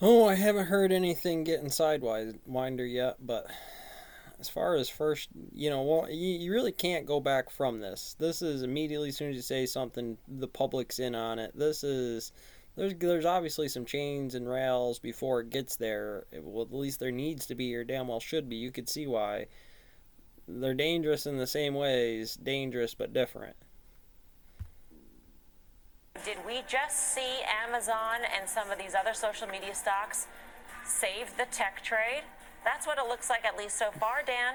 Oh, I haven't heard anything getting sidewinder yet, but as far as first, well, you really can't go back from this. This is immediately as soon as you say something, the public's in on it. This is there's obviously some chains and rails before it gets there. Well, at least there needs to be, or damn well should be. You could see why they're dangerous in the same ways, dangerous but different. Did we just see Amazon and some of these other social media stocks save the tech trade? That's what it looks like, at least so far, Dan.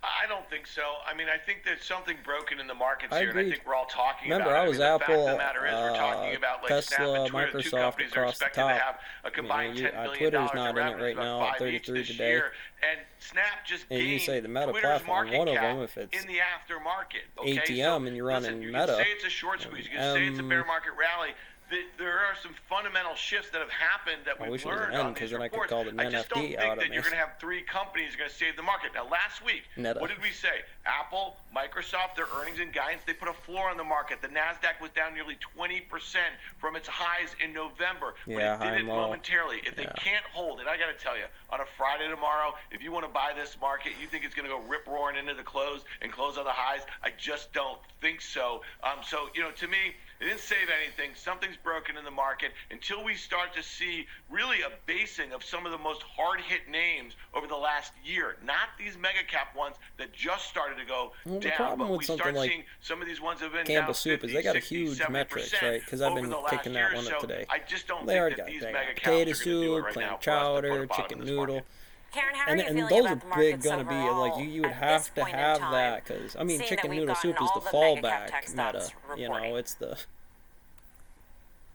I don't think so. I mean, I think there's something broken in the markets I here, and I agree. think we're all talking Remember, about it. I was mean, the Apple, fact of the matter is, we're talking about like Snap Tesla, and Twitter. The two Microsoft companies are across the expected to top. have a combined $10 billion Twitter's in not in it revenues, right about now, five each 33 this today. year. And Snap just And gained you say the Meta Twitter's platform, market one of cap them, if it's in the aftermarket. Okay? ATM and you're listen, running you Meta, can say it's a short squeeze. You can say it's a bear market rally. There are some fundamental shifts that have happened that we've learned on these then I could reports. call the I just don't NFT think out that of you're me. going to have three companies going to save the market. Now, last week, Meta. what did we say? Apple, Microsoft, their earnings and guidance, they put a floor on the market. The NASDAQ was down nearly 20% from its highs in November. But Yeah, it did high it and low. momentarily. If they can't hold it, I got to tell you, on a Friday tomorrow, if you want to buy this market, you think it's going to go rip-roaring into the close and close on the highs, I just don't think so. So, to me, it didn't save anything. Something's broken in the market until we start to see really a basing of some of the most hard-hit names over the last year. Not these mega cap ones that just started to go The down, problem but with we something start like seeing some of these ones have been Campbell down Soup 50, is they got a 60, huge 70% metrics, right? Because I've over been the last kicking year. that one So up today. I just don't They think already that got these they mega got caps potato are going to do it soup, right clam now for us to put chowder, a bottom chicken in this noodle. market. Karen, how are And, you and feeling those about are the big markets gonna be like you would at have this to point in have time, that because I mean seeing chicken that we've noodle gotten soup is all the mega cap fallback tech meta. stocks reporting? It's the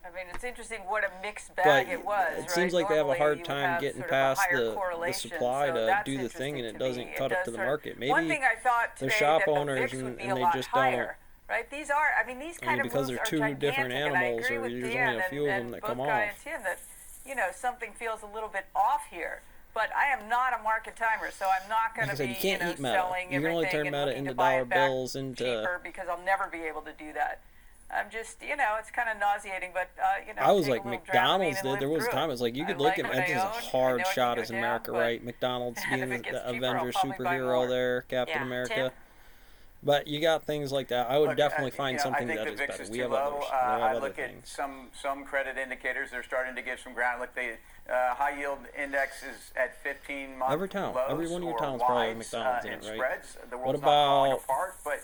I mean, it's interesting what a mixed bag but it was. it right? seems like they have a Normally, hard you would time have getting sort of a past higher the correlation, supply so to that's do the thing, and interesting it to me. doesn't cut up to the sort of- market. Maybe One thing I thought they're today shop that the owners VIX would be and a they lot just higher, right? These are, I mean, these kind of because moves they're are two gigantic, different and I animals, agree or with there's Dan only a few of them and that both come Guy off. and Tim that something feels a little bit off here. But I am not a market timer, so I'm not going Like I to said, be you can't eat Meta. selling You can only everything turn and Meta looking into to buy dollar it back bills into cheaper because I'll never be able to do that. I'm just, it's kind of nauseating, but, I was take like a little McDonald's Dramamine and did. live There was a through time it. it's like you I could look like at what that I as a own. I hard know it can shot go as down, America, but right? McDonald's if being it gets the cheaper, I'll Avengers probably buy superhero more. there, Captain Yeah, America. Tim? But you got things like that. I would Look, definitely find something I that think is the VIX better. is We too have low. others. They have I other look at things. some credit indicators. They're starting to give some ground. Look, the high yield index is at 15-month Every town, lows every one of your or towns probably has wides, McDonald's in in it, right? spreads. The What world's not falling about- apart, but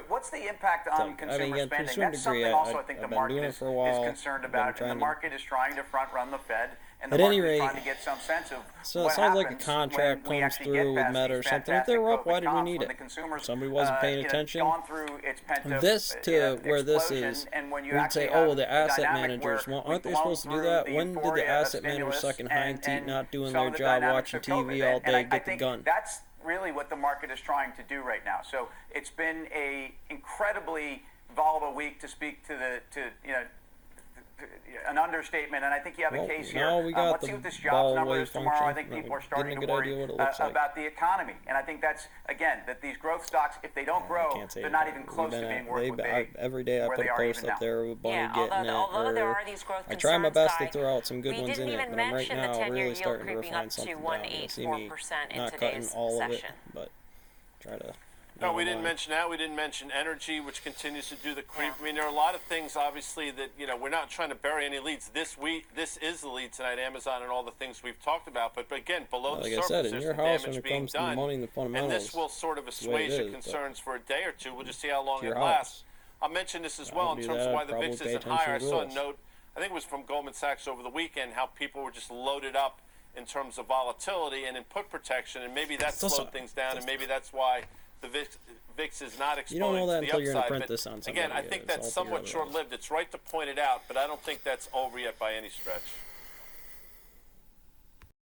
what's the impact on consumer again, to a spending? certain That's degree, something also I I've think the been market doing it is for a while. concerned I've been about, and trying the to- market is trying to front run the Fed, and the At any market is rate, trying to get some sense of so it what sounds like a happens contract when we comes actually through get with past Meta or these something. If they were up, fantastic why COVID did we comps, need when it? the consumers, Somebody wasn't paying it's attention. gone through its pent-up, This to where this explosion, is, and when you we'd actually say, oh, have the a asset dynamic managers, where well, aren't they we've blown supposed to do through that? the When did the euphoria of asset managers stimulus sucking high and teeth, not doing some their of the job, dynamics watching of TV COVID. all day, I get the think gun? that's really what the market is trying to do right now. So it's been a incredibly volatile week, to speak to an understatement, and I think you have a Well, case here. now we got Let's the see what this ball jobs number wave is tomorrow. I function. think people are Getting a starting to good worry idea what it looks like. about the economy, and I think that's, again, that these growth stocks, if they don't I grow, can't say they're it. not even We've close been to at- being worth they- what they every day I where put they a are post even up now. there with Bunny Yeah, getting it. although there or are these growth I try my concerns, best to Guy, throw out some good we ones didn't in it, even but I'm right mention the now 10-year really yield starting to creeping refine up to something down. You'll see me 1.84% in not cutting today's all of it, session. but try to. No, we didn't mention that. We didn't mention energy, which continues to do the creep. Yeah. I mean, there are a lot of things, obviously, that, we're not trying to bury any leads. This is the lead tonight, Amazon and all the things we've talked about. But again, below the Like I surface, said, in there's your some house, when damage it being comes to the done. money and the And fundamentals, this will sort of the way it assuage the is, but concerns for a day or two. We'll just see how long your it lasts. house. I'll mention this as I well would in do terms that. of why I'd the VIX probably pay isn't higher. I attention to saw a those. note, I think it was from Goldman Sachs over the weekend, how people were just loaded up in terms of volatility and in put protection, and maybe that Still slowed so- things down, still and maybe that's why the VIX is not exploding. You don't know that to the until you're gonna upside, print but this on again, somebody. I think It's that's all somewhat theoretic. short-lived. It's right to point it out, but I don't think that's over yet by any stretch.